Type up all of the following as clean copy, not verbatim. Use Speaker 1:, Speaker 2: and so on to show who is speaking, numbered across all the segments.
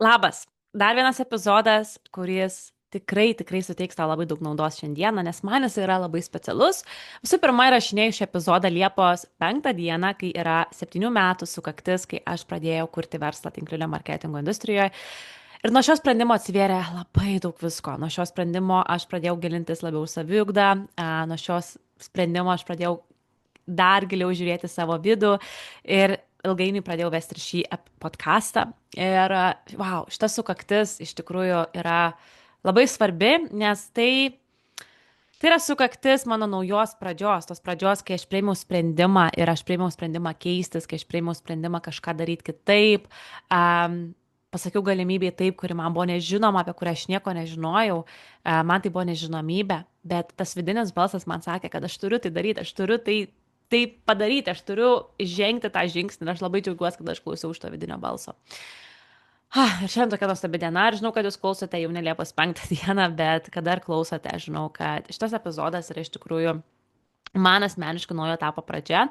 Speaker 1: Labas. Dar vienas epizodas, kuris tikrai suteiks tau labai daug naudos šiandieną, nes man jis yra labai specialus. Visų pirma, įrašinėjau šį epizodą Liepos 5 dieną, kai yra 7 metų sukaktis, kai aš pradėjau kurti verslą tinklinio marketingo industrijoje. Ir nuo šio sprendimo atsivėrė labai daug visko. Nuo šio sprendimo aš pradėjau gilintis labiau saviugdą, nuo šios sprendimo aš pradėjau dar giliau žiūrėti savo vidų ir ilgainiui pradėjau vesti ir šį podcastą. Ir, wow, šita sukaktis iš tikrųjų yra labai svarbi, nes tai yra sukaktis mano naujos pradžios, tos pradžios, kai aš priėmiau sprendimą ir aš priėmiau sprendimą keistis, kai aš priėmiau sprendimą kažką daryti kitaip. Pasakiau galimybę taip, kuri man buvo nežinoma, apie kurią aš nieko nežinojau. Man tai buvo nežinomybė, bet tas vidinis balsas man sakė, kad aš turiu tai daryti, aš turiu tai padaryti, aš turiu žengti tą žingsnį ir aš labai džiaugiuosi, kad aš klausiau šito vidinio balso. Ir šiandien tokia nuostabi diena ir žinau, kad jūs klausote jau ne Liepos 5 dieną, bet kada ir klausote, aš žinau, kad šitas epizodas yra iš tikrųjų man asmeniškai naujo etapo pradžia.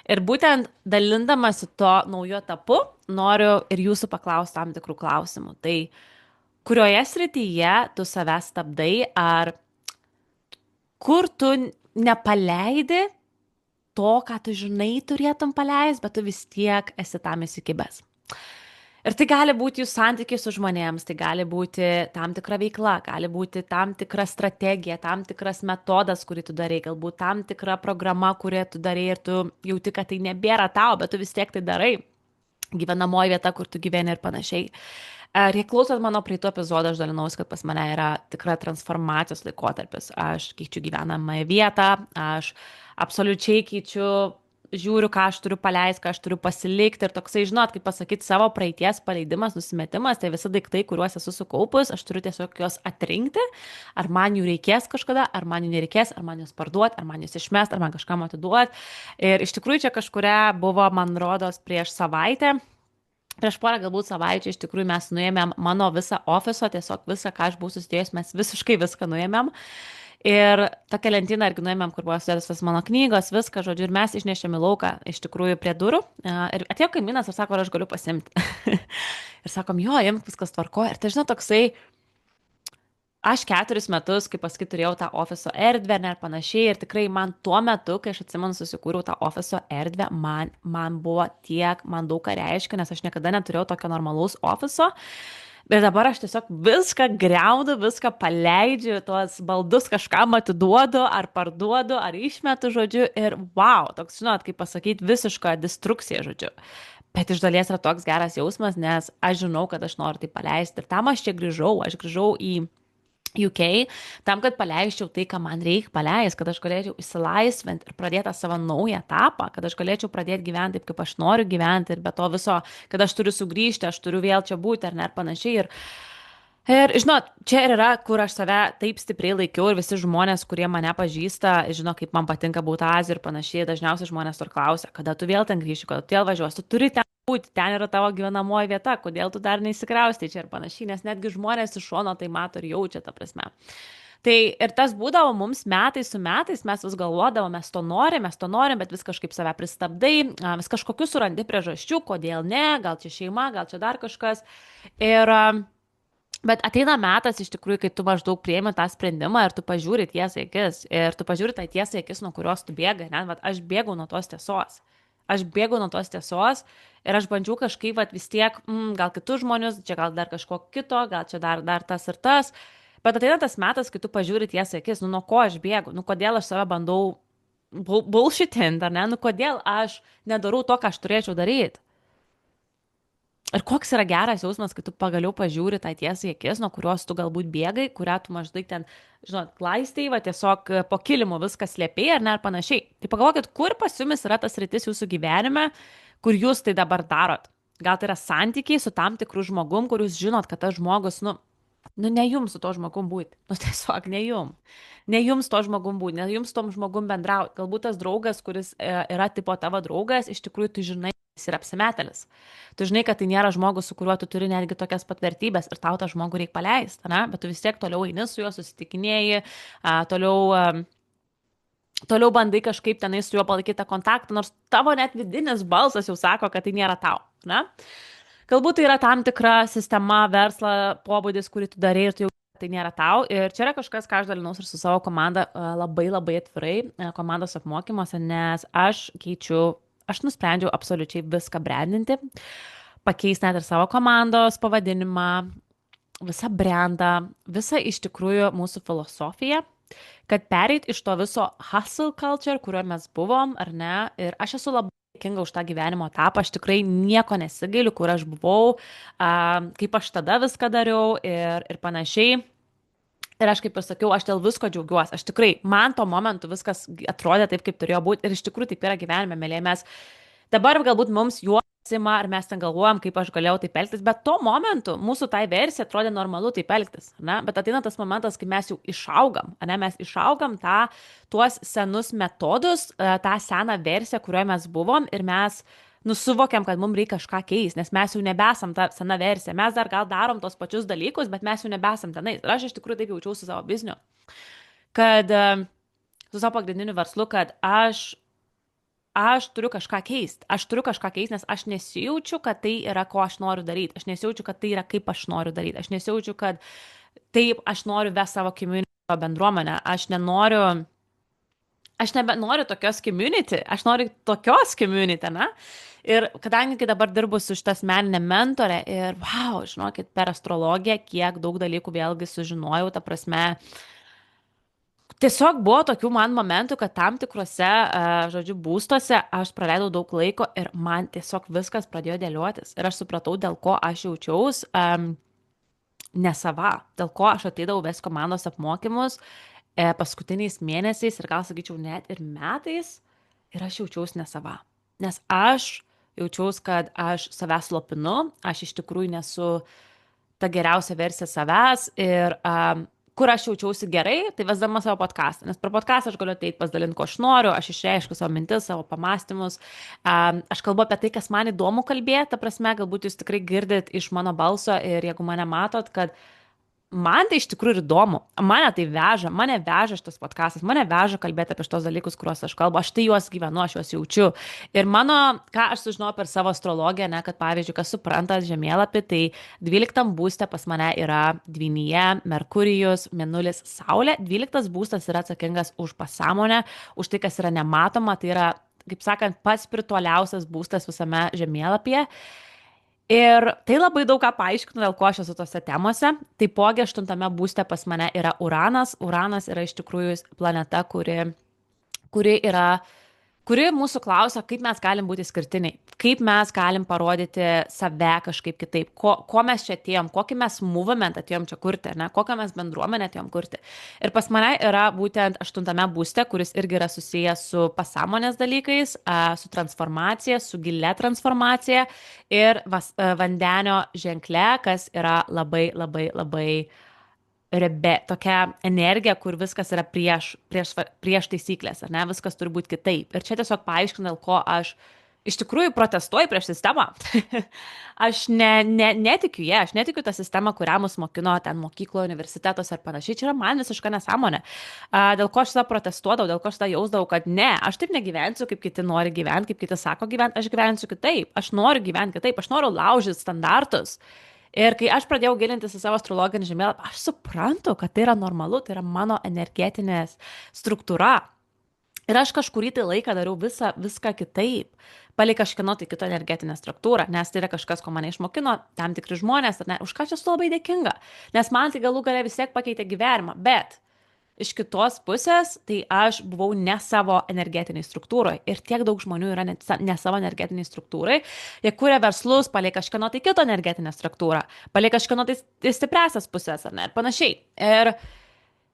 Speaker 1: Ir būtent dalindamasi to naujo etapu, noriu ir jūsų paklausti tam tikrų klausimų. Tai kurioje srityje tu savęs stabdai, ar kur tu nepaleidi to, ką tu žinai turėtum paleisti, bet tu vis tiek esi tam įsikibęs. Ir tai gali būti jūsų santykiai su žmonėms, tai gali būti tam tikra veikla, gali būti tam tikra strategija, tam tikras metodas, kurį tu darai, galbūt tam tikra programa, kurią tu darai ir tu jauti, kad tai nebėra tau, bet tu vis tiek tai darai, gyvenamoji vieta, kur tu gyveni ir panašiai. Ir jei klausot mano praeito epizodą, aš dalinausi, kad pas mane yra tikra transformacijos laikotarpis. Aš keičiu gyvenamąją vietą, aš absoliučiai keičiu, žiūriu, ką aš turiu paleisti, ką aš turiu pasilikti ir toksai, žinot, kaip pasakyti, savo praeities paleidimas, nusimetimas, tai visi daiktai, kuriuos esu sukaupus, aš turiu tiesiog juos atrinkti, ar man jų reikės kažkada, ar man jų nereikės, ar man juos parduoti, ar man juos išmest, ar man kažkam atiduoti. Ir iš tikrųjų čia kažkuria buvo, man rodos, prieš savaitę. Prieš porą galbūt savaičių iš tikrųjų mes nuėmėm mano visą ofiso, tiesiog visą, ką aš buvau susidėjus, mes visiškai viską nuėmėm. Ir tokią lentyną irgi nuėmėm, kur buvo sudėtas mano knygos, viską, žodžiu, ir mes išnešėm į lauką, iš tikrųjų prie durų. Ir atėjo kaimynas ir sako, ar aš galiu pasimti. Ir sakom, jo, imk, viskas tvarko. Ir tai, žinot, toksai, aš 4 metus, kaip pasakyt, turėjau tą ofiso erdvę ir panašiai. Ir tikrai man tuo metu, kai aš atsimenu, susikūriau tą ofiso erdvę, man buvo tiek, man daug ką reiškia, nes aš niekada neturėjau tokio normalaus ofiso. Bet dabar aš tiesiog viską griaudu, viską paleidžiu, tuos baldus kažkam atiduodu, ar parduodu, ar išmetu, žodžiu, ir wow, toks, žinot, kaip pasakyti, visiška destrukcija, žodžiu. Bet iš dalies yra toks geras jausmas, nes aš žinau, kad aš noriu tai paleisti. Ir tam aš čia grįžau, į UK, tam, kad paleisčiau tai, ką man reikia paleisti, kad aš galėčiau įsilaisvinti ir pradėti savo naują etapą, kad aš galėčiau pradėti gyventi taip, kaip aš noriu gyventi ir be to viso, kad aš turiu sugrįžti, aš turiu vėl čia būti ar ne ir panašiai. Ir žinot, čia ir yra, kur aš save taip stipriai laikiau ir visi žmonės, kurie mane pažįsta, žino, kaip man patinka būti Azijoje ir panašiai, dažniausiai žmonės tur klausia, kada tu vėl ten grįši, kada tu vėl važiuosi, tu turi ten būti, ten yra tavo gyvenamoji vieta, kodėl tu dar neįsikraustai čia ir panašiai, nes netgi žmonės iš šono tai mato ir jaučia, ta prasme. Tai ir tas būdavo mums metais su metais, mes vis galvodavom, mes to norim, bet vis kažkaip save pristabdai, vis kažkokius surandi priežasčių, kodėl ne, gal čia šeima, gal čia dar kažkas. Bet ateina metas iš tikrųjų, kai tu maždaug priemi tą sprendimą ir tu pažiūri tiesą į akis. Ir tu pažiūri tą tiesą į akis, nuo kurios tu bėgai. Aš bėgau nuo tos tiesos. Ir aš bandžiau kažkaip vis tiek, gal kitus žmonius, čia gal dar kažko kito, gal čia dar tas ir tas. Bet ateina tas metas, kai tu pažiūri tiesą į akis, nuo ko aš bėgu, kodėl aš save bandau bullshitint, ar ne, kodėl aš nedarau to, ką aš turėčiau daryti. Ir koks yra geras jausmas, kai tu pagaliau pažiūri tą tiesą į akis, nuo kurios tu galbūt bėgai, kurią tu maždaug ten, žinot, klaistei, tiesiog po kilimu viskas slėpėjai ar ne, ar panašiai. Tai pagalvokit, kur pas jumis yra tas rytis jūsų gyvenime, kur jūs tai dabar darot. Gal tai yra santykiai su tam tikru žmogum, kur jūs žinot, kad tas žmogus, ne jums su to žmogum būti. Tiesiog ne jums. Ne jums to žmogum būti, ne jums tom žmogum bendrauti. Galbūt tas draugas, kuris yra tipo tavo draugas, iš tikrųjų tu žinai, jis yra apsimetelis. Tu žinai, kad tai nėra žmogus, su kuriuo tu turi netgi tokias pat vertybės ir tau tą žmogų reikia paleisti, ne? Bet tu vis tiek toliau eini su juo, susitikinėji, toliau bandai kažkaip tenai su juo palaikyti tą kontaktą, nors tavo net vidinis balsas jau sako, kad tai nėra tau, ne? Galbūt tai yra tam tikra sistema, versla, pobūdis, kurį tu darai ir tu jau tai nėra tau. Ir čia yra kažkas, ką aš dalinaus ir su savo komanda labai labai atvirai komandos apmokymuose, nes aš nusprendžiau absoliučiai viską brandinti, pakeisti net ir savo komandos pavadinimą, visą brandą, visą iš tikrųjų mūsų filosofiją, kad pereit iš to viso hustle culture, kuriuo mes buvom, ar ne, ir aš esu labai dėkinga už tą gyvenimo etapą, aš tikrai nieko nesigailiu, kur aš buvau, kaip aš tada viską dariau ir panašiai. Ir aš kaip pasakiau, aš dėl visko džiaugiuosi. Aš tikrai, man tuo momentu viskas atrodė taip, kaip turėjo būti. Ir iš tikrųjų taip yra gyvenime, mėlyje. Mes dabar galbūt mums juoksima, ar mes ten galvojam, kaip aš galėjau taip elgtis, bet tuo momentu mūsų tai versija atrodė normalu taip elgtis. Ne? Bet ateina tas momentas, kai mes jau išaugam. Ne? Mes išaugam tuos senus metodus, tą seną versiją, kurioje mes buvom ir mes nusuvokiam, kad mums reikia kažką keisti, nes mes jau nebesam ta sena versija. Mes dar gal darom tos pačius dalykus, bet mes jau nebesam tenais. Ir aš iš tikrųjų taip jaučiausi savo bizniu, kad su savo pagrindiniu verslu, kad aš turiu kažką keisti. Aš turiu kažką keisti, nes aš nesijaučiu, kad tai yra, ko aš noriu daryti. Aš nesijaučiu, kad tai yra, kaip aš noriu daryti. Aš nesijaučiu, kad taip aš noriu vesti savo community, savo bendruomenę. Aš nebenoriu tokios community, aš noriu tokios community, na? Ir kadangi kai dabar dirbu su šitą asmeninę mentorę ir, wow, žinokit, per astrologiją, kiek daug dalykų vėlgi sužinojau, ta prasme, tiesiog buvo tokių man momentų, kad tam tikrose, žodžiu, būstuose aš praleidau daug laiko ir man tiesiog viskas pradėjo dėliotis. Ir aš supratau, dėl ko aš jaučiaus nesava, dėl ko aš ateidavau ves komandos apmokymus paskutiniais mėnesiais ir gal sakyčiau net ir metais ir aš jaučiaus nesava. Nes aš jaučiaus, kad aš savęs lopinu, aš iš tikrųjų nesu ta geriausia versija savęs ir kur aš jaučiausi gerai, tai vesdama savo podcastą. Nes per podcastą aš galiu ateiti pasidalinti, ko aš noriu, aš išreiškiu savo mintis, savo pamastymus. Aš kalbu apie tai, kas man įdomu kalbėti, ta prasme, galbūt jūs tikrai girdit iš mano balso ir jeigu mane matot, kad man tai iš tikrųjų ir įdomu. Mane veža šitas podcastas, mane veža kalbėti apie šitos dalykus, kuriuos aš kalbu. Aš tai juos gyvenu, aš juos jaučiu. Ir ką aš sužinojau per savo astrologiją, ne, kad pavyzdžiui, kas supranta žemėlapį, tai 12 būste pas mane yra dvynyje Merkurijus, Mėnulis, Saulė. 12 būstas yra atsakingas už pasąmonę, už tai, kas yra nematoma. Tai yra, kaip sakant, pats spiritualiausias būstas visame žemėlapyje. Ir tai labai daug ką paaiškino, dėl ko aš esu tose temose. Taipogi 8 būste pas mane yra Uranas. Uranas yra iš tikrųjų planeta, kuri mūsų klausia, kaip mes galim būti skirtiniai, kaip mes galim parodyti save kažkaip kitaip, ko mes čia atėjom, kokį mes movement atėjom čia kurti, ne, kokią mes bendruomenę atėjom kurti. Ir pas mane yra būtent 8 būste, kuris irgi yra susijęs su pasąmonės dalykais, su transformacija, su gilia transformacija ir vandenio ženkle, kas yra labai, labai, labai tokia energija, kur viskas yra prieš taisyklės, ar ne, viskas turi būti kitaip. Ir čia tiesiog paaiškinu, dėl ko aš iš tikrųjų protestuoju prieš sistemą. Aš netikiu aš netikiu tą sistemą, kurią mus mokino ten mokykloje, universitetuose ir panašiai. Čia yra man visiška nesąmonė. Dėl ko aš tą protestuodavau, dėl ko aš tą jausdavau, kad ne, aš taip negyvensiu, kaip kiti nori gyventi, kaip kiti sako gyventi, aš gyvensiu kitaip. Aš noriu gyventi kitaip, aš noriu laužyti standartus. Ir kai aš pradėjau gilintis į savo astrologinį žemėlapį, aš suprantu, kad tai yra normalu, tai yra mano energetinė struktūra. Ir aš kažkurį tai laiką dariau viską kitaip, palei kažkieno tai kito energetinę struktūrą, nes tai yra kažkas, ko mane išmokino tam tikri žmonės, ar ne, už ką aš esu labai dėkinga, nes man tai galų gale vis tiek pakeitė gyvenimą, bet iš kitos pusės, tai aš buvau ne savo energetiniai struktūroje ir tiek daug žmonių yra ne savo energetiniai struktūrai, jie kūrė verslus, palei kažkieno tai kito energetinę struktūrą, palei kažkieno tai stipresias pusės, ar ne, ir panašiai.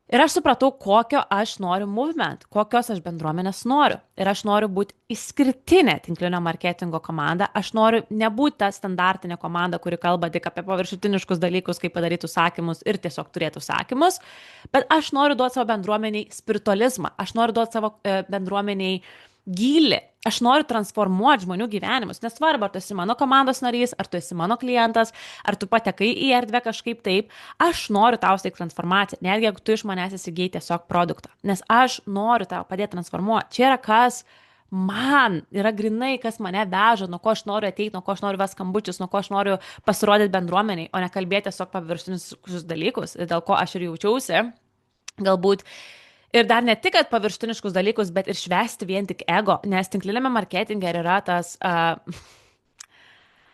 Speaker 1: Ir aš supratau, kokio aš noriu movement, kokios aš bendruomenės noriu. Ir aš noriu būti išskirtinė tinklinio marketingo komanda. Aš noriu nebūti ta standartinė komanda, kuri kalba tik apie paviršutiniškus dalykus, kaip padaryti užsakymus ir tiesiog turėti užsakymus. Bet aš noriu duoti savo bendruomeniai spiritualizmą. Aš noriu duoti savo bendruomeniai gylį. Aš noriu transformuoti žmonių gyvenimus. Nesvarbu, ar tu esi mano komandos narys, ar tu esi mano klientas, ar tu patekai į erdvę kažkaip taip. Aš noriu tau steigti transformaciją, netgi jeigu tu iš manęs įsigyji tiesiog produktą. Nes aš noriu tau padėti transformuoti. Čia yra kas man yra grinai, kas mane veža, nuo ko aš noriu ateiti, nuo ko aš noriu ves skambučius, nuo ko aš noriu pasirodyti bendruomeniai, o ne kalbėti tiesiog paviršinius dalykus, dėl ko aš ir jaučiausi. Galbūt ir dar ne tik, kad paviršutiniškus dalykus, bet ir švesti vien tik ego, nes tinklinėme marketinge yra tas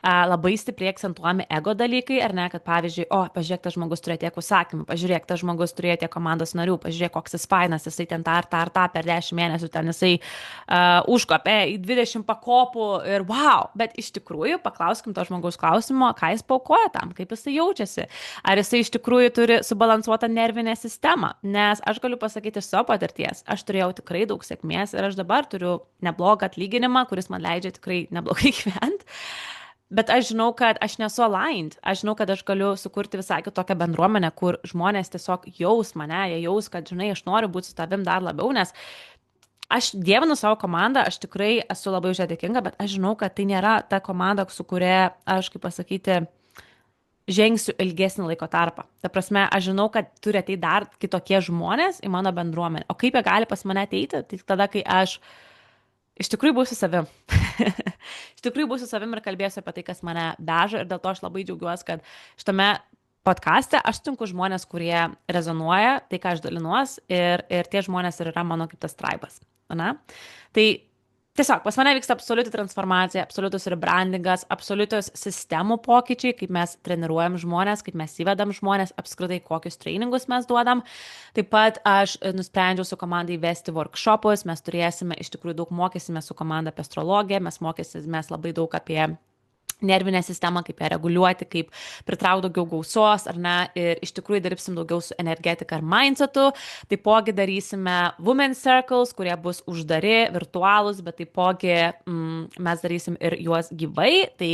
Speaker 1: labai stipriai akcentuojami ego dalykai, ar ne, kad pavyzdžiui, o, pažiūrėk, tas žmogus turėjo tiek užsakymų, pažiūrėk, tas žmogus turėjo tiek komandos narių, pažiūrėk, koks jis fainas, jisai ten tą per 10 mėnesių, ten jisai užkopė į 20 pakopų ir wow, bet iš tikrųjų paklauskim to žmogaus klausimo, ką jis paukoja tam, kaip jisai jaučiasi, ar jisai iš tikrųjų turi subalansuotą nervinę sistemą, nes aš galiu pasakyti iš savo patirties, aš turėjau tikrai daug sėkmės ir aš dabar turiu neblogą atlyginimą, kuris man leidžia tikrai neblogai gyventi. Bet aš žinau, kad aš nesu aligned. Aš žinau, kad aš galiu sukurti visai kitokią bendruomenę, kur žmonės tiesiog jaus mane, jie jaus, kad, žinai, aš noriu būti su tavim dar labiau, nes aš dievinu savo komandą, aš tikrai esu labai už ją dėkinga, bet aš žinau, kad tai nėra ta komanda, su kuria aš, kaip pasakyti, žengsiu ilgesnį laiko tarpą. Ta prasme, aš žinau, kad turi ateiti dar kitokie žmonės į mano bendruomenę. O kaip jie gali pas mane ateiti? Tai tada, kai aš iš tikrųjų būsiu savim. Iš tikrųjų būsiu savim ir kalbėsiu apie tai, kas mane veža ir dėl to aš labai džiaugiuosi, kad šitame podcaste aš sutinku žmonės, kurie rezonuoja tai, ką aš dalinuos ir tie žmonės ir yra mano kaip tas traibas. Na? Tai tiesiog pas mane vyksta absoliuti transformacija, absoliutus rebrandingas, absoliutus sistemų pokyčiai, kaip mes treniruojam žmonės, kaip mes įvedam žmonės, apskritai kokius treningus mes duodam. Taip pat aš nusprendžiau su komandai vesti workshopus, mes turėsime, iš tikrųjų daug mokysime su komanda apie astrologiją, mes mokysimės labai daug apie nervinę sistemą, kaip ją reguliuoti, kaip pritraukti daugiau gausos, ar ne, ir iš tikrųjų dirbsim daugiau su energetika ir mindsetu, taipogi darysime women circles, kurie bus uždari, virtualūs, bet taipogi mes darysim ir juos gyvai, tai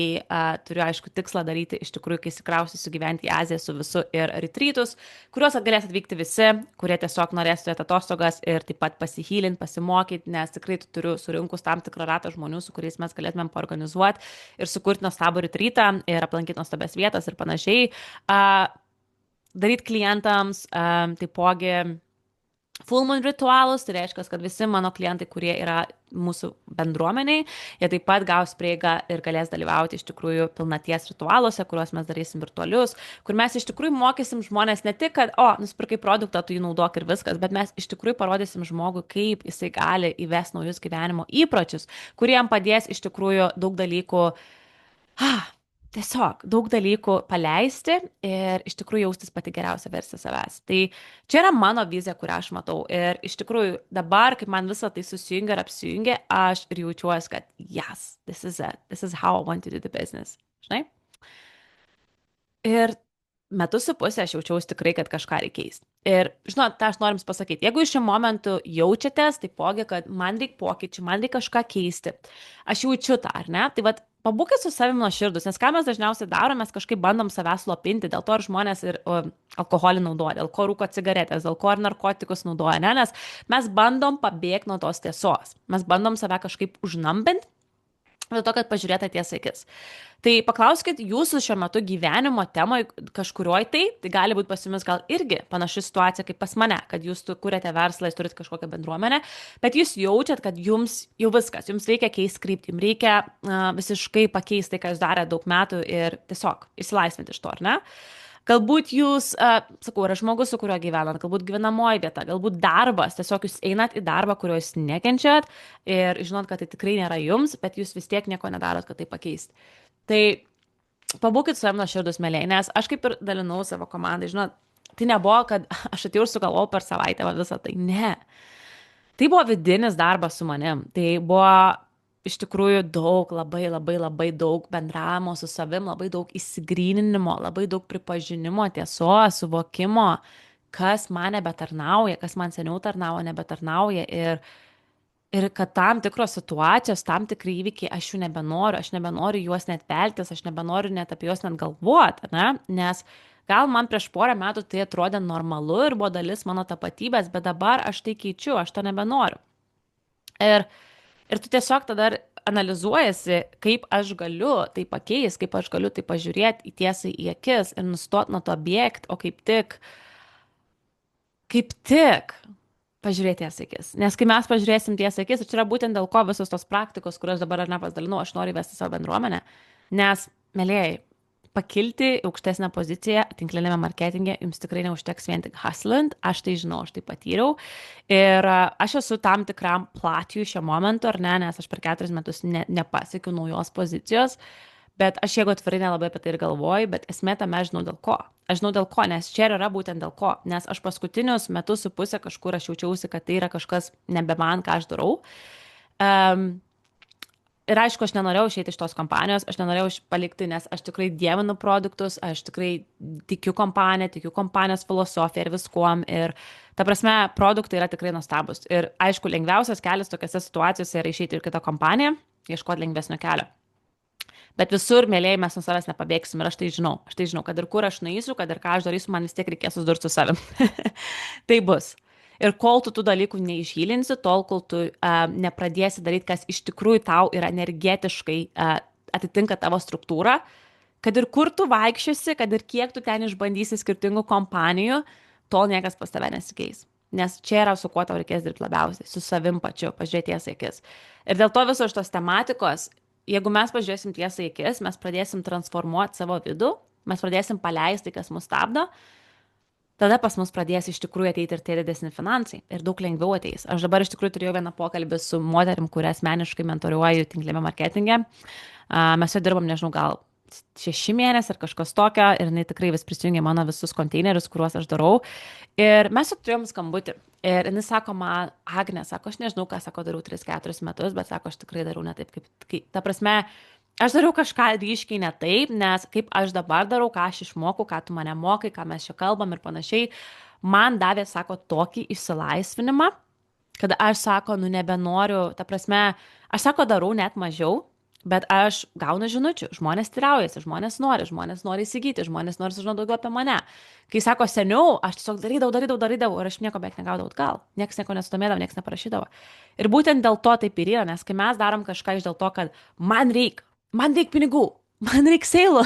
Speaker 1: turiu aišku tikslą daryti iš tikrųjų, kai įsikraustysiu gyventi į Aziją su visu ir retreatus, kuriuos galės atvykti visi, kurie tiesiog norės turėti atostogas ir taip pat pasihylint, pasimokyti, nes tikrai turiu surinkus tam tikrą ratą žmonių, su kuriais mes galėtumėm paorganizuoti ir sukurti nuostabų retreatą ir aplankyti nuostabias vietas ir panašiai. Daryti klientams taipogi full moon ritualus, tai reiškia, kad visi mano klientai, kurie yra mūsų bendruomeniai, jie taip pat gaus prieigą ir galės dalyvauti iš tikrųjų pilnaties ritualuose, kuriuos mes darysim virtualius, kur mes iš tikrųjų mokysim žmonės ne tik, kad, nusipirkai produktą, tu jį naudok ir viskas, bet mes iš tikrųjų parodysim žmogui, kaip jisai gali įvesti naujus gyvenimo įpročius, kurie jam padės iš tikrųjų daug dalykų tiesiog daug dalykų paleisti ir iš tikrųjų jaustis pati geriausia versija savęs. Tai čia yra mano vizija, kurią aš matau. Ir iš tikrųjų dabar, kai man visą tai susijungia ir apsijungia, aš ir jaučiuosi, kad yes, this is it. This is how I want to do the business. Žinai? Ir metus su pusė aš jaučiausi tikrai, kad kažką reikia keisti. Ir, žinot, tą aš norim pasakyti. Jeigu iš šiuo momentu jaučiatės, taipogi, kad man reikia pokyčių, man reikia kažką keisti, aš jaučiu tą, ar ne? Tai vat, pabūkit su savimi nuoširdus, nes ką mes dažniausiai darome, mes kažkaip bandom savęs slopinti, dėl to ir žmonės ir alkoholį naudoja, dėl ko rūko cigaretės, dėl ko ir narkotikus naudoja, ne? Nes mes bandom pabėgti nuo tos tiesos, mes bandom save kažkaip užnambinti, dėl to, kad pažiūrėtų ties akis. Tai paklauskit jūsų šiuo metu gyvenimo temoje kažkurioj tai gali būti pas jumis gal irgi panaši situacija kaip pas mane, kad jūs kuriate verslą, jūs turite kažkokią bendruomenę, bet jūs jaučiat, kad jums jau viskas, jums reikia keisti kryptį, jums reikia visiškai pakeisti tai, ką jūs darėte daug metų ir tiesiog išsilaisvinti iš to, ar ne? Galbūt jūs, sakau, yra žmogus, su kuriuo gyvenat, galbūt gyvenamoji vieta, galbūt darbas, tiesiog jūs einat į darbą, kurio jūs nekenčiat ir žinot, kad tai tikrai nėra jums, bet jūs vis tiek nieko nedarot, kad tai pakeisti. Tai pabūkit su savimi nuoširdus, mėlyje, nes aš kaip ir dalinau savo komandai, žinot, tai nebuvo, kad aš atėjau ir sugalvojau per savaitę visą tai, ne. Tai buvo vidinis darbas su manim, tai buvo iš tikrųjų daug, labai daug bendravimo su savim, labai daug įsigryninimo, labai daug pripažinimo, tiesos, suvokimo, kas man nebetarnauja, kas man seniau tarnavo, nebetarnauja ir kad tam tikros situacijos, tam tikri įvykiai, aš jų nebenoriu juos net veltis, aš nebenoriu net apie juos net galvoti, ne? Nes gal man prieš porą metų tai atrodė normalu ir buvo dalis mano tapatybės, bet dabar aš tai keičiu, aš to nebenoriu. Ir tu tiesiog tada analizuojasi, kaip aš galiu tai pakeisti, kaip aš galiu tai pažiūrėti į tiesai į akis ir nustot nuo to bėgti, o kaip tik pažiūrėti ties akis. Nes kai mes pažiūrėsim ties akis, ir čia yra būtent dėl ko visos tos praktikos, kurias dabar ar nepasidalinau, aš noriu įvesti savo bendruomenę. Nes, mėlyjei, pakilti į aukštesnę poziciją tinklinėme marketinge jums tikrai neužteks vien tik hustlant, aš tai žinau, aš tai patyriau. Ir aš esu tam tikram platijų šiuo momentu, ar ne, nes aš per 4 metus nepasiekiau naujos pozicijos. Bet aš jeigu atvirai nelabai apie tai ir galvoju, bet esmė tame aš žinau dėl ko. Aš žinau dėl ko, nes čia ir yra būtent dėl ko. Nes aš paskutinius metus su pusę kažkur aš jaučiausi, kad tai yra kažkas nebe man, ką aš darau. Um, ir aišku, aš nenorėjau išeiti iš tos kompanijos, aš nenorėjau palikti, nes aš tikrai dievinu produktus, aš tikrai tikiu kompaniją, tikiu kompanijos filosofiją ir viskuom. Ir ta prasme, produktai yra tikrai nuostabus. Ir aišku, lengviausias kelias tokiose situacijose yra išeiti ir kitą kompaniją, ieškoti lengvesnio kelio. Bet visur, mėlyjei, mes nuo savęs nepabėgsim ir aš tai žinau. Aš tai žinau, kad ir kur aš nueisiu, kad ir ką aš darysiu, man vis tiek reikės susidurti su savim. Tai bus. Ir kol tu tų dalykų neišgylinsi, tol, kol tu nepradėsi daryti, kas iš tikrųjų tau yra energetiškai atitinka tavo struktūrą, kad ir kur tu vaikščiosi, kad ir kiek tu ten išbandysi skirtingų kompanijų, tol niekas pas tave nesikeis. Nes čia yra su kuo tau reikės dirbti labiausiai, su savim pačiu, pažiūrėties akis. Ir dėl to visos šitos tematikos, jeigu mes pažiūrėsim tiesą į akis, mes pradėsim transformuoti savo vidų, mes pradėsim paleisti, kas mus stabdo, tada pas mus pradės iš tikrųjų ateiti ir tie didesni finansai ir daug lengviau ateis. Aš dabar iš tikrųjų turėjau vieną pokalbį su moterim, kurią asmeniškai mentoriuoju tinklėme marketinge. Mes jau dirbam, nežinau, gal 6 mėnesiai ar kažkas tokio ir jinai tikrai vis prisijungė mano visus konteinerius, kuriuos aš darau. Ir mes jau turėjom skambutį. Ir jinai sako man, Agnė, sako, aš nežinau, ką sako, darau 3-4 metus, bet sako, aš tikrai darau ne taip, ta prasme, aš dariau kažką ryškiai ne taip, nes kaip aš dabar darau, ką aš išmokau, ką tu mane mokai, ką mes čia kalbam ir panašiai, man davė, sako, tokį išsilaisvinimą, kad aš, sako, nu nebenoriu, ta prasme, aš, sako, darau net mažiau. Bet aš gaunu žinučių, žmonės tiraujasi, žmonės nori įsigyti, žmonės nori sužinoti daugiau apie mane. Kai sako seniau, aš tiesiog darydavau ir aš nieko beveik negaudavau atgal. Niekas nieko nesudomėdavo, niekas neparašydavo. Ir būtent dėl to taip ir yra, nes kai mes darom kažką iš dėl to, kad man reikia pinigų, man reikia seilų.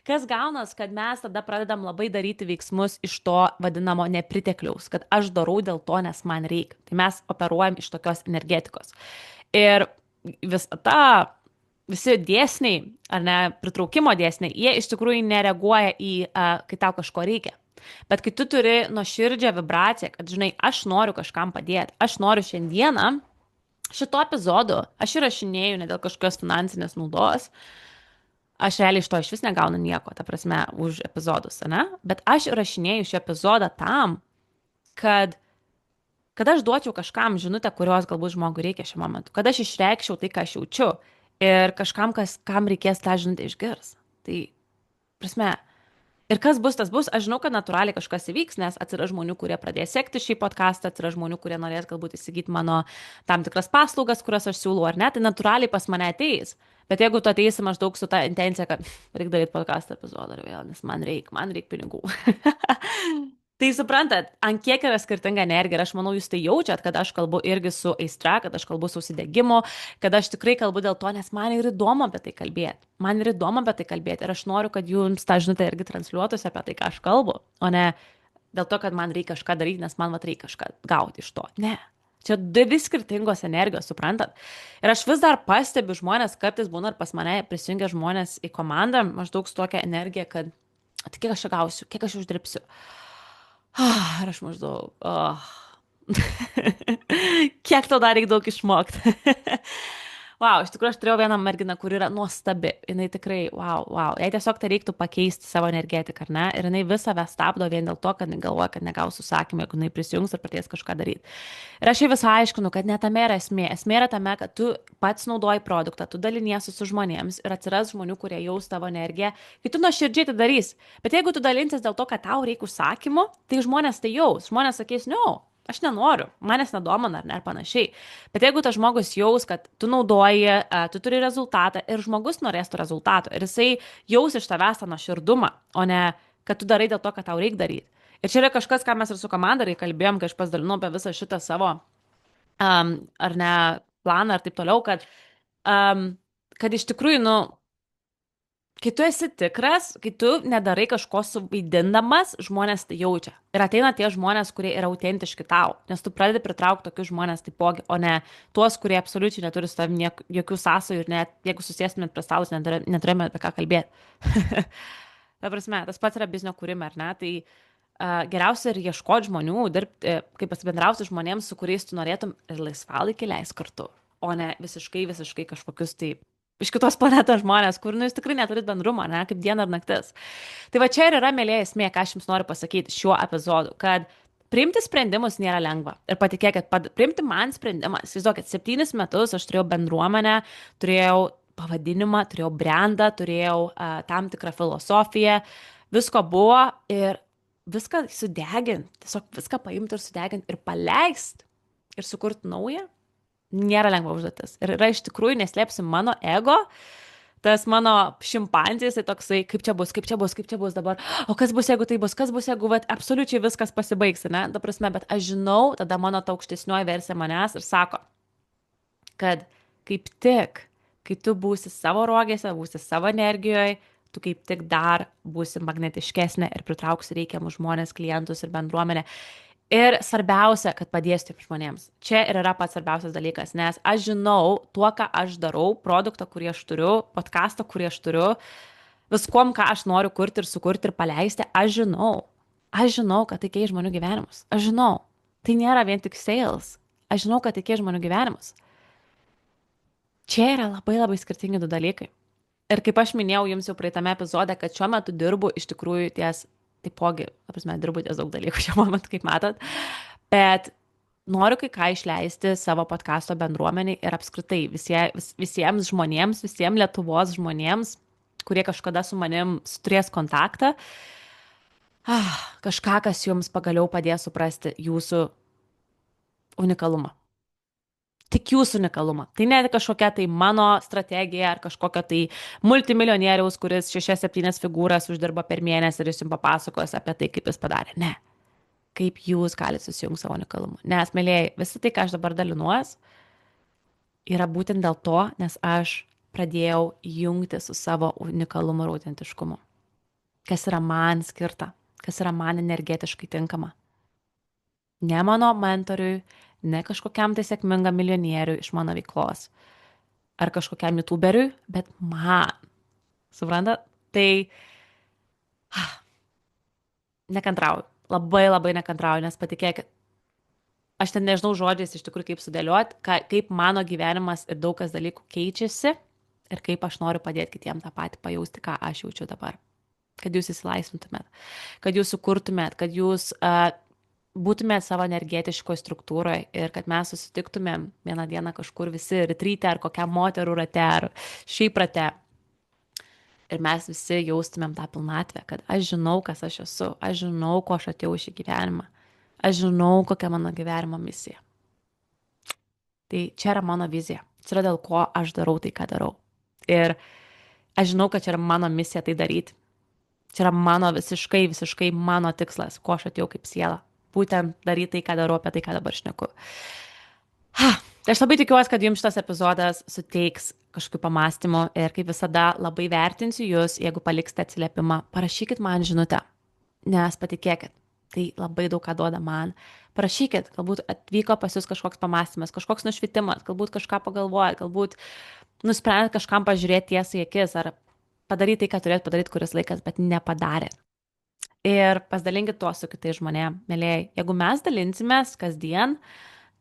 Speaker 1: Kas gaunas, kad mes tada pradedam labai daryti veiksmus iš to vadinamo nepritekliaus, kad aš darau dėl to, nes man reikia. Tai mes operuojam iš tokios energetikos. Ir visi dėsniai, ar ne, pritraukimo dėsniai, jie iš tikrųjų nereaguoja į, kai tau kažko reikia. Bet kai tu turi nuoširdžią vibraciją, kad, žinai, aš noriu kažkam padėti, aš noriu šiandieną, šito epizodu, aš įrašinėju ne dėl kažkokios finansinės naudos, aš realiai iš to iš vis negaunu nieko, ta prasme, už epizodus, ne? Bet aš įrašinėju šį epizodą tam, kad aš duočiau kažkam žinutę, kurios galbūt žmogui reikia šiuo momentu, kad aš išreikščiau tai, ką aš jaučiu. Ir kažkam, kam reikės tą žinutę išgirs. Tai, prasme, ir kas bus, tas bus. Aš žinau, kad natūraliai kažkas įvyks, nes atsiras žmonių, kurie pradės sekti šį podcastą, atsiras žmonių, kurie norės galbūt įsigyti mano tam tikras paslaugas, kurias aš siūlau, ar ne, tai natūraliai pas mane ateis. Bet jeigu tu ateisi maždaug su tą intenciją, kad reikia daryti podcastą epizodą ir vėl, nes man reikia pinigų. Tai suprantat, ant kiek yra skirtinga energija ir aš manau, jūs tai jaučiat, kad aš kalbu irgi su aistra, kad aš kalbu su užsidegimu, kad aš tikrai kalbu dėl to, nes man yra įdomu apie tai kalbėti. Man yra įdomu apie tai kalbėti ir aš noriu, kad jums tą žinutę irgi transliuotųsi apie tai, ką aš kalbu, o ne dėl to, kad man reikia kažką daryti, nes man reikia kažką gauti iš to. Ne. Čia dvi skirtingos energijos, suprantat? Ir aš vis dar pastebiu žmonės, kartais būna ir pas mane prisijungia žmonės į komandą, maždaug su tokia energija, kad tai kiek aš čia gausiu, kiek aš uždirbsiu. Ir aš maždaug, kiek tau dar reikia daug išmokti. Wow, iš tikrųjų aš turėjau vieną merginą, kur yra nuostabi. Jinai tikrai, wow. Jai tiesiog tai reiktų pakeisti savo energetiką, ar ne? Ir jinai visą stabdo vien dėl to, kad jinai galvoja, kad negaus užsakymą, jeigu jinai prisijungs ir pradės kažką daryti. Ir aš jai visą aiškinu, kad ne tame yra esmė. Esmė yra tame, kad tu pats naudoji produktą, tu daliniesi su žmonėms ir atsiras žmonių, kurie jaus tavo energiją, kai tu nuoširdžiai tai darys. Bet jeigu tu dalinsis dėl to, kad tau reikia užsakymų, tai žmonės tai jaus. Žmonės sakys, no. Aš nenoriu, manęs nedomina ar panašiai. Bet jeigu tas žmogus jaus, kad tu naudoji, tu turi rezultatą ir žmogus norės to rezultato ir jisai jaus iš tavęs tą nuoširdumą, o ne, kad tu darai dėl to, kad tau reikia daryti. Ir čia yra kažkas, ką mes ir su komanda kalbėjom, kai aš pasidalinau apie visą šitą savo, ar ne, planą ir taip toliau, kad iš tikrųjų, Kai tu esi tikras, kai tu nedarai kažko suvaidindamas, žmonės tai jaučia. Ir ateina tie žmonės, kurie yra autentiški tau, nes tu pradedi pritraukti tokius žmonės taipogi, o ne tuos, kurie absoliučiai neturi su tavimi jokių sąsajų ir net jeigu susėstumėt prie stalo, neturėjome apie ką kalbėti. Ta prasme, tas pats yra biznio kūrime, ar ne? Tai geriausia ir ieškoti žmonių, dirbti, kaip pasibendrauti žmonėms, su kuriais tu norėtum ir laisvalaikį leis kartu, o ne visiškai kažkokius tai iš kitos planetos žmonės, kur nu, jūs tikrai neturit bendrumo, ne, kaip diena ar naktis. Tai va čia ir yra mėlyje esmė, ką aš jums noriu pasakyti šiuo epizodu, kad priimti sprendimus nėra lengva. Ir patikėkit, priimti man sprendimą. Įsivaizduokit, 7 metus aš turėjau bendruomenę, turėjau pavadinimą, turėjau brandą, turėjau tam tikrą filosofiją, visko buvo ir viską sudegint, tiesiog viską paimti ir sudegint ir paleist ir sukurti naują nėra lengva užduotis. Ir yra iš tikrųjų, neslėpsim, mano ego, tas mano šimpanzės, tai toksai, kaip čia bus dabar, o kas bus, jeigu tai bus, kas bus, jeigu vat, absoliučiai viskas pasibaigs, ne, ta prasme, bet aš žinau, tada mano ta aukštesnioji versija manęs ir sako, kad kaip tik, kai tu būsi savo rogėse, būsi savo energijoje, tu kaip tik dar būsi magnetiškesnė ir pritrauksi reikiamus žmonės, klientus ir bendruomenę. Ir svarbiausia, kad padėsiu tiem žmonėms. Čia ir yra pats svarbiausias dalykas, nes aš žinau tuo, ką aš darau, produktą, kurį aš turiu, podcastą, kurį aš turiu, viskom, ką aš noriu kurti ir sukurti ir paleisti, aš žinau, kad tai keičia žmonių gyvenimus. Aš žinau, tai nėra vien tik sales. Aš žinau, kad tai keičia žmonių gyvenimus. Čia yra labai skirtingi du dalykai. Ir kaip aš minėjau jums jau praeitame epizode, kad šiuo metu dirbu iš tikrųjų ties taipogi, prasme, dirbu ties daug dalykų šiuo momentu, kaip matot, bet noriu kai ką išleisti savo podcasto bendruomeniai ir apskritai visiems žmonėms, visiems Lietuvos žmonėms, kurie kažkada su manim turės kontaktą, kažką, kas jums pagaliau padės suprasti jūsų unikalumą. Tik jūsų unikalumą. Tai ne kažkokia tai mano strategija ar kažkokia tai multimilijonieriaus, kuris 6-7 figūras uždirba per mėnesį ir jis jums papasakos apie tai, kaip jis padarė. Ne. Kaip jūs galite susijungti savo unikalumu. Nes, mėlyjei, visi tai, ką aš dabar dalinuos, yra būtent dėl to, nes aš pradėjau jungti su savo unikalumu ir autentiškumu. Kas yra man skirta, kas yra man energetiškai tinkama. Ne mano mentoriui, ne kažkokiam tai sėkmingam milijonieriui iš mano veiklos, ar kažkokiam youtuberiui, bet man. Suprantat? Tai nekantrauju, labai nekantrauju, nes patikėkit, aš ten nežinau žodžiais iš tikrųjų kaip sudėlioti, kaip mano gyvenimas ir daug kas dalykų keičiasi ir kaip aš noriu padėti kitiems tą patį pajausti, ką aš jaučiu dabar. Kad jūs įsilaisvintumėt, kad jūs sukurtumėt, kad jūs būtumėt savo energetiškoje struktūroje ir kad mes susitiktumėm vieną dieną kažkur visi retryte ar kokiam moterų rate ar šiaip rate ir mes visi jaustumėm tą pilnatvę, kad aš žinau, kas aš esu, aš žinau, ko aš atėjau šį gyvenimą, aš žinau, kokia mano gyvenimo misija. Tai čia yra mano vizija, čia yra dėl ko aš darau tai, ką darau. Ir aš žinau, kad čia yra mano misija tai daryti. Čia yra mano visiškai mano tikslas, ko aš atėjau kaip siela. Būtent daryti tai, ką darau, apie tai, ką dabar šneku. Tai aš labai tikiuosi, kad jums šitas epizodas suteiks kažkokių pamastymų ir kaip visada labai vertinsiu jūs, jeigu paliksite atsiliepimą, parašykit man žinutę, nes patikėkit, tai labai daug ką duoda man. Parašykit, galbūt atvyko pas jūs kažkoks pamastymas, kažkoks nušvitimas, galbūt kažką pagalvojat, galbūt nusprendėt kažkam pažiūrėti tiesai į akis ar padaryti tai, ką turėt padaryti kuris laikas, bet nepadarėt. Ir pasidalinkit tuo su kitais žmonėmis, mėlyjei. Jeigu mes dalinsimės kasdien,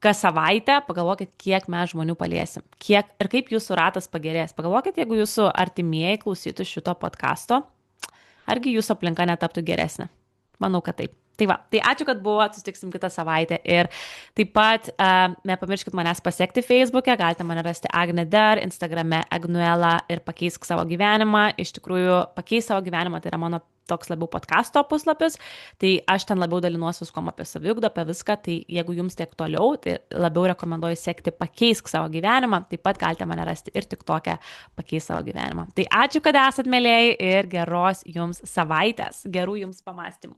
Speaker 1: kas savaitę, pagalvokit, kiek mes žmonių paliesim. Kiek ir kaip jūsų ratas pagerės. Pagalvokit, jeigu jūsų artimieji klausytų šito podcasto, argi jūsų aplinka netaptų geresnė. Manau, kad taip. Tai va, tai ačiū, kad buvot, susitiksim kitą savaitę ir taip pat nepamirškit manęs pasiekti Facebook'e, galite mane rasti Agnė Dar, Instagrame Agnuela ir Pakeisk savo gyvenimą. Iš tikrųjų, Pakeisk savo gyvenimą tai yra mano toks labiau podcasto puslapis, tai aš ten labiau dalinuosi viskom apie saviugdą, apie viską, tai jeigu jums tiek toliau, tai labiau rekomenduoju sekti Pakeisk savo gyvenimą, taip pat galite mane rasti ir tik tokią Pakeisk savo gyvenimą. Tai ačiū, kad esat mėlyjei ir geros jums savaitės, gerų jums pamastymų.